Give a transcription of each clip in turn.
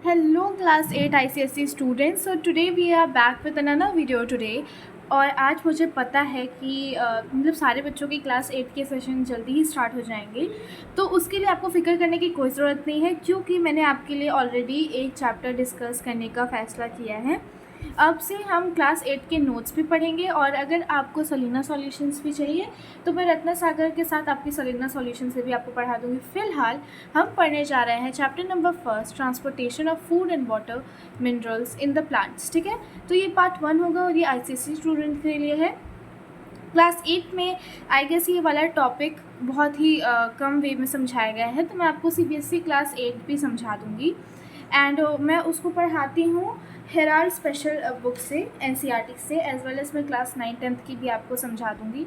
Hello class 8 ICSE students. So today we are back with another video today. और आज मुझे पता है कि मतलब सारे बच्चों की क्लास 8 के सेशन जल्दी ही स्टार्ट हो जाएंगे, तो उसके लिए आपको फ़िक्र करने की कोई ज़रूरत नहीं है, क्योंकि मैंने आपके लिए ऑलरेडी एक चैप्टर डिस्कस करने का फ़ैसला किया है। अब से हम क्लास 8 के नोट्स भी पढ़ेंगे, और अगर आपको सलीना सॉल्यूशंस भी चाहिए तो मैं रत्ना सागर के साथ आपकी सलीना सॉल्यूशन से भी आपको पढ़ा दूँगी। फ़िलहाल हम पढ़ने जा रहे हैं chapter number 1, transportation of food and water minerals in the plants. ठीक है, तो ये पार्ट 1 होगा और ये ICSE स्टूडेंट के लिए है। क्लास 8 में आई गेस ये वाला टॉपिक बहुत ही कम वे में समझाया गया है, तो मैं आपको CBSE क्लास 8 भी समझा दूँगी। एंड मैं उसको पढ़ाती हूँ हेराल्ड स्पेशल बुक से, NCERT से, एज वेल एज मैं क्लास 9 10th की भी आपको समझा दूँगी।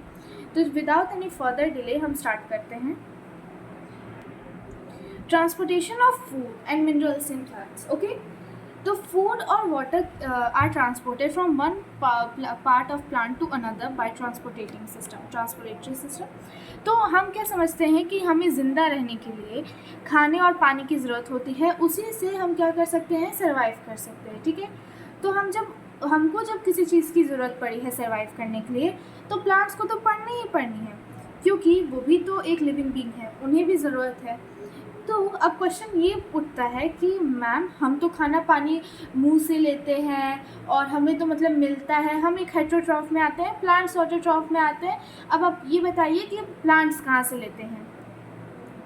तो विदाउट एनी फर्दर डिले हम स्टार्ट करते हैं। Transportation of food and minerals in plants. Okay, तो फूड और water are transported from one part of plant to another by transportatory system. तो हम क्या समझते हैं कि हमें ज़िंदा रहने के लिए खाने और पानी की ज़रूरत होती है, उसी से हम क्या कर सकते हैं, सर्वाइव कर सकते हैं। ठीक है, तो हमको जब किसी चीज़ की ज़रूरत पड़ी है सर्वाइव करने के लिए, तो प्लांट्स को तो पढ़नी ही पढ़नी है, क्योंकि वो भी तो एक लिविंग बीइंग है, उन्हें भी ज़रूरत है। तो अब क्वेश्चन ये उठता है कि मैम हम तो खाना पानी मुंह से लेते हैं और हमें तो मतलब मिलता है, हम एक हेटरोट्रॉफ में आते हैं, प्लांट्स ऑटोट्रॉफ में आते हैं। अब आप ये बताइए कि प्लांट्स कहाँ से लेते हैं।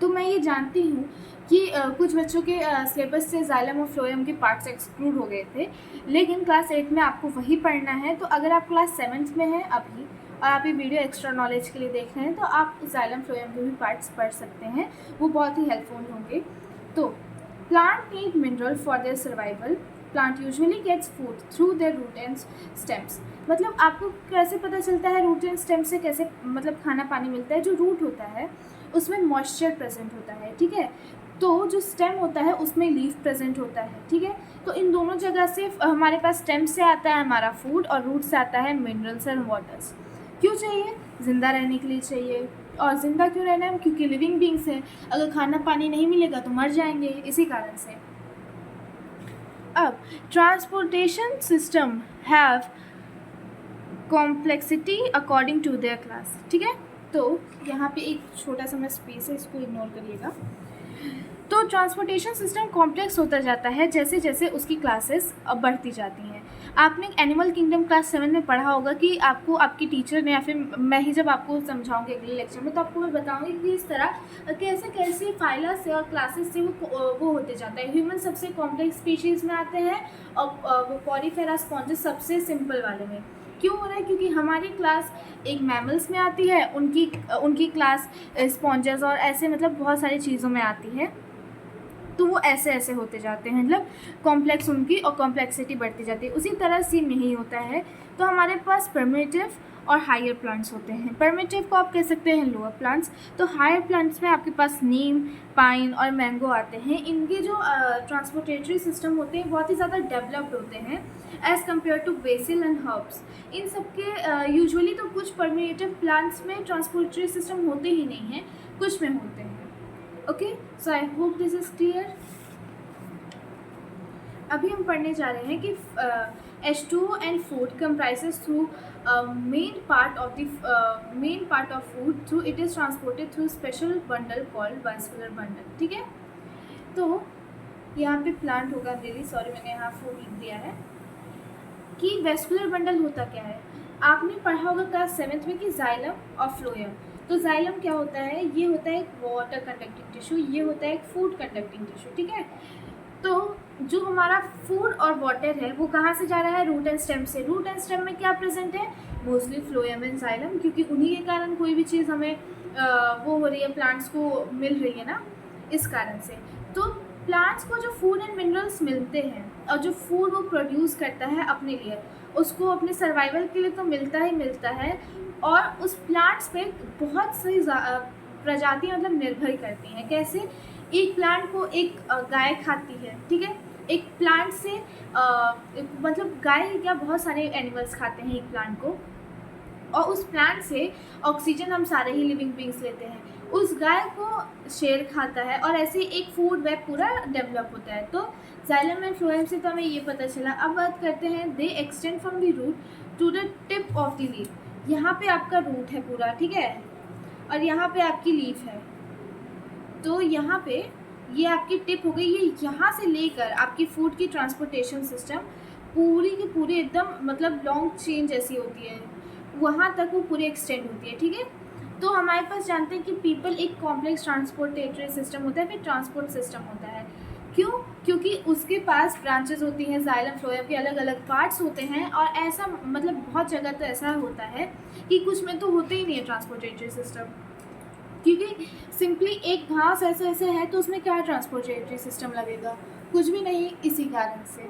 तो मैं ये जानती हूँ कि कुछ बच्चों के सिलेबस से जाइलम और फ्लोएम के पार्ट्स एक्सक्लूड हो गए थे, लेकिन क्लास 8 में आपको वही पढ़ना है। तो अगर आप क्लास 7th में हैं अभी और आप ये वीडियो एक्स्ट्रा नॉलेज के लिए देख रहे हैं, तो आप जाइलम फ्लोएम के भी पार्ट्स पढ़ सकते हैं, वो बहुत ही हेल्पफुल होंगे। तो plant need mineral for their survival. Plant usually gets food through their root and stems. मतलब आपको कैसे पता चलता है रूट एंड स्टेम से कैसे मतलब खाना पानी मिलता है। जो रूट होता है उसमें मॉइस्चर प्रेजेंट होता है, ठीक है, तो जो स्टेम होता है उसमें लीफ प्रेजेंट होता है। ठीक है, तो इन दोनों जगह से हमारे पास स्टेम से आता है हमारा फूड और रूट से आता है मिनरल्स एंड वाटर्स। क्यों चाहिए? ज़िंदा रहने के लिए चाहिए। और ज़िंदा क्यों रहना है? क्योंकि लिविंग बींग्स हैं, अगर खाना पानी नहीं मिलेगा तो मर जाएंगे, इसी कारण से। अब transportation system have complexity according to their class. ठीक है, तो यहाँ पे एक छोटा सा मैं स्पेस है, इसको इग्नोर करिएगा। तो ट्रांसपोर्टेशन सिस्टम कॉम्प्लेक्स होता जाता है जैसे जैसे उसकी क्लासेस बढ़ती जाती हैं। आपने एनिमल किंगडम क्लास 7 में पढ़ा होगा कि आपको आपकी टीचर ने, या फिर मैं ही जब आपको समझाऊंगी अगले लेक्चर में, तो आपको मैं बताऊंगी कि इस तरह कैसे कैसे फाइला से और क्लासेस से वो होते जाता है। ह्यूमन सबसे कॉम्प्लेक्स स्पीशीज़ में आते हैं और वो पॉलीफेरा स्पॉन्जेस सबसे सिंपल वाले में। क्यों हो रहा है? क्योंकि हमारी क्लास एक मैमल्स में आती है, उनकी क्लास स्पॉन्जेस और ऐसे मतलब बहुत सारी चीज़ों में आती है। तो वो ऐसे ऐसे होते जाते हैं, मतलब कॉम्प्लेक्स उनकी और कॉम्प्लेक्सिटी बढ़ती जाती है। उसी तरह सेम यही होता है। तो हमारे पास प्रिमिटिव और हायर प्लांट्स होते हैं। प्रिमिटिव को आप कह सकते हैं लोअर प्लांट्स। तो हायर प्लांट्स में आपके पास नीम, पाइन और मैंगो आते हैं। इनके जो ट्रांसपोर्टेटरी सिस्टम होते हैं बहुत ही ज़्यादा डेवलप्ड होते हैं as compared to basil and herbs. इन सबके यूजुअली तो कुछ परमिटिव प्लांट्स में ट्रांसपोर्टेटरी सिस्टम होते ही नहीं हैं, कुछ में होते हैं। Okay, so I hope this is clear. अभी हम पढ़ने जा रहे हैं कि H2O and food comprises through main part of food through it is transported through special bundle called vascular bundle. ठीक है, तो यहाँ पे प्लांट होगा, रियली सॉरी मैंने यहाँ फूड लिख दिया है। कि वेस्कुलर बंडल होता क्या है, आपने पढ़ा होगा क्लास 7th में कि जाइलम और फ्लोएम। तो जाइलम क्या होता है? ये होता है एक वाटर कंडक्टिंग टिश्यू, ये होता है एक फूड कंडक्टिंग टिश्यू। ठीक है, तो जो हमारा फूड और वाटर है वो कहाँ से जा रहा है? रूट एंड स्टेम से। रूट एंड स्टेम में क्या प्रेजेंट है? मोस्टली फ्लोएम एंड जाइलम, क्योंकि उन्हीं के कारण कोई भी चीज़ हमें वो हो रही है, प्लांट्स को मिल रही है ना, इस कारण से। तो प्लांट्स को जो फूड एंड मिनरल्स मिलते हैं और जो फूड वो प्रोड्यूस करता है अपने लिए, उसको अपने सर्वाइवल के लिए तो मिलता ही मिलता है, और उस प्लांट्स पे बहुत सी प्रजातियाँ मतलब निर्भर करती हैं। कैसे? एक प्लांट को एक गाय खाती है, ठीक है, एक प्लांट से मतलब गाय क्या बहुत सारे एनिमल्स खाते हैं एक प्लांट को, और उस प्लांट से ऑक्सीजन हम सारे ही लिविंग बींग्स लेते हैं। उस गाय को शेर खाता है और ऐसे एक फूड वेब पूरा डेवलप होता है। तो जाइलम एंड फ्लोएम से तो हमें ये पता चला। अब बात करते हैं, they extend from the root to the tip of the leaf. यहाँ पे आपका रूट है पूरा, ठीक है, और यहाँ पे आपकी लीफ है। तो यहाँ पे ये आपकी टिप हो गई। ये यहाँ से लेकर आपकी फूड की ट्रांसपोर्टेशन सिस्टम पूरी की पूरी एकदम मतलब लॉन्ग चेन जैसी होती है, वहाँ तक वो पूरी एक्सटेंड होती है, ठीक है। तो हमारे पास जानते हैं कि पीपल एक कॉम्प्लेक्स ट्रांसपोर्टेटरी सिस्टम होता है, फिर ट्रांसपोर्ट सिस्टम होता है। क्यों? क्योंकि उसके पास ब्रांचेस होती हैं, जाइलम फ्लोएम के अलग अलग पार्ट्स होते हैं, और ऐसा मतलब बहुत जगह तो ऐसा होता है कि कुछ में तो होते ही नहीं है ट्रांसपोर्टेटरी सिस्टम, क्योंकि सिंपली एक घास ऐसे ऐसे है तो उसमें क्या ट्रांसपोर्टेटरी सिस्टम लगेगा, कुछ भी नहीं, इसी कारण से।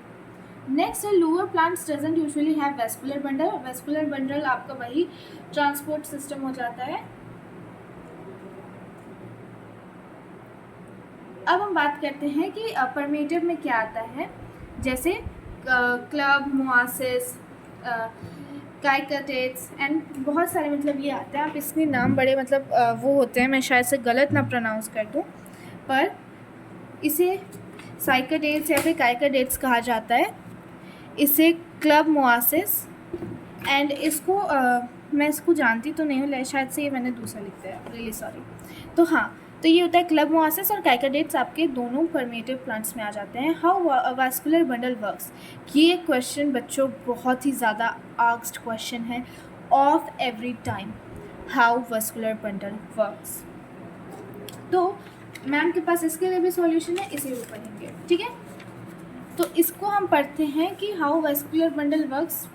नेक्स्ट है, lower plants doesn't usually have vascular bundle. Vascular bundle आपका वही ट्रांसपोर्ट सिस्टम हो जाता है। अब हम बात करते हैं कि परमेटिव में क्या आता है, जैसे क्लब, मोआसिस, काइकटेट्स एंड बहुत सारे मतलब ये आते हैं। आप इसके नाम बड़े मतलब वो होते हैं, मैं शायद से गलत ना प्रोनाउंस कर दूँ, पर इसे साइकाडेट्स या फिर काइकाडेट्स कहा जाता है। इसे क्लब मोआसिस एंड इसको मैं इसको जानती तो नहीं हूँ, शायद से ये मैंने दूसरा लिखा है, रियली सॉरी। तो हाँ, तो ये होता है क्लब मोआसिस और काइकाडेट्स आपके दोनों परमेटिव प्लांट्स में आ जाते हैं। हाउ वास्कुलर बंडल वर्क्स, ये क्वेश्चन बच्चों बहुत ही ज़्यादा आस्क्ड क्वेश्चन है of every time. How vascular bundle works, तो मैम के पास इसके लिए भी सॉल्यूशन है, इसे भी पढ़ेंगे, ठीक है। तो इसको हम पढ़ते हैं कि हाउ वास्कुलर बंडल वर्क्स